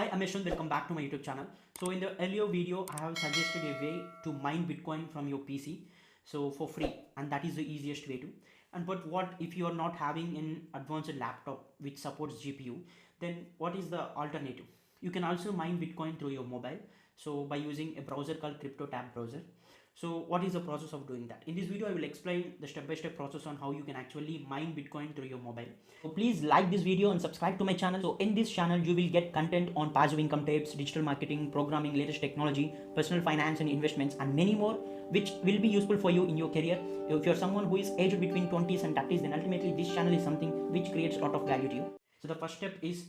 Hi, I'm Yashwant. Welcome back to my YouTube channel. So in the earlier video, I have suggested a way to mine Bitcoin from your PC, so for free, and that is the easiest way to. And but what if you are not having an advanced laptop which supports GPU? Then what is the alternative? You can also mine Bitcoin through your mobile, so by using a browser called CryptoTab browser. So what is the process of doing that? In this video, I will explain the step-by-step process on how you can actually mine Bitcoin through your mobile. So please like this video and subscribe to my channel. So in this channel, you will get content on passive income tips, digital marketing, programming, latest technology, personal finance and investments, and many more, which will be useful for you in your career. If you're someone who is aged between 20s and 30s, then ultimately this channel is something which creates a lot of value to you. So the first step is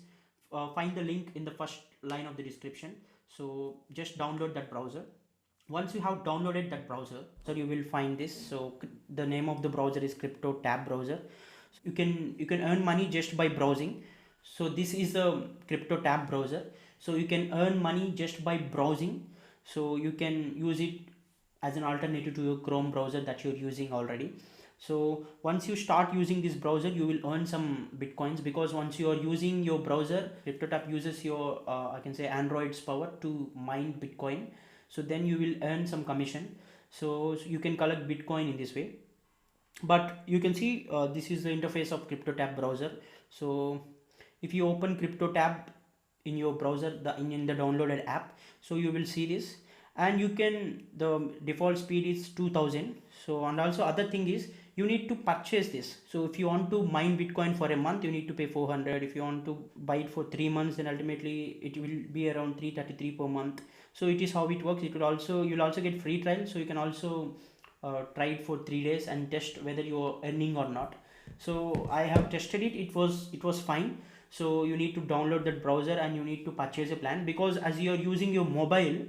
find the link in the first line of the description. So just download that browser. Once you have downloaded that browser, so you will find this. So the name of the browser is CryptoTab browser. So you can earn money just by browsing. So this is a CryptoTab browser. So you can earn money just by browsing. So you can use it as an alternative to your Chrome browser that you're using already. So once you start using this browser, you will earn some bitcoins, because once you are using your browser, CryptoTab uses your I can say Android's power to mine Bitcoin. So then you will earn some commission. So you can collect Bitcoin in this way. But you can see this is the interface of CryptoTab browser. So if you open CryptoTab in your browser, in the downloaded app, so you will see this, and you can, the default speed is 2000. So and also other thing is you need to purchase this. So if you want to mine Bitcoin for a month, you need to pay 400. If you want to buy it for 3 months, then ultimately it will be around 333 per month. So it is how it works. It will also, you'll also get free trial, so you can also try it for 3 days and test whether you're earning or not. So I have tested it. It was fine. So you need to download that browser and you need to purchase a plan, because as you are using your mobile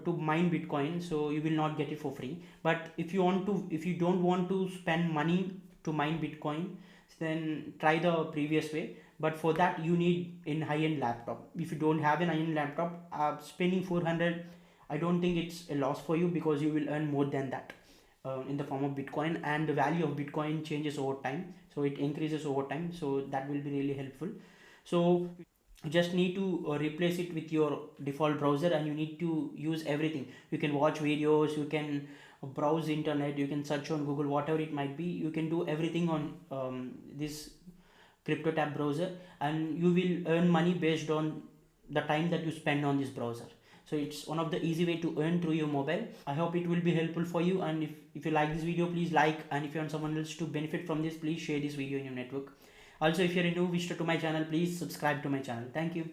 to mine Bitcoin, so you will not get it for free. But if you don't want to spend money to mine Bitcoin, then try the previous way. But for that you need in high-end laptop. If you don't have an high-end laptop, spending 400, I don't think it's a loss for you, because you will earn more than that in the form of Bitcoin, and the value of Bitcoin changes over time, so it increases over time. So that will be really helpful. So you just need to replace it with your default browser, and you need to use everything. You can watch videos, you can browse internet, you can search on Google, whatever it might be. You can do everything on this CryptoTab browser, and you will earn money based on the time that you spend on this browser. So it's one of the easy way to earn through your mobile. I hope it will be helpful for you, and if you like this video, please like, and if you want someone else to benefit from this, please share this video in your network. Also, if you're a new visitor to my channel, please subscribe to my channel. Thank you.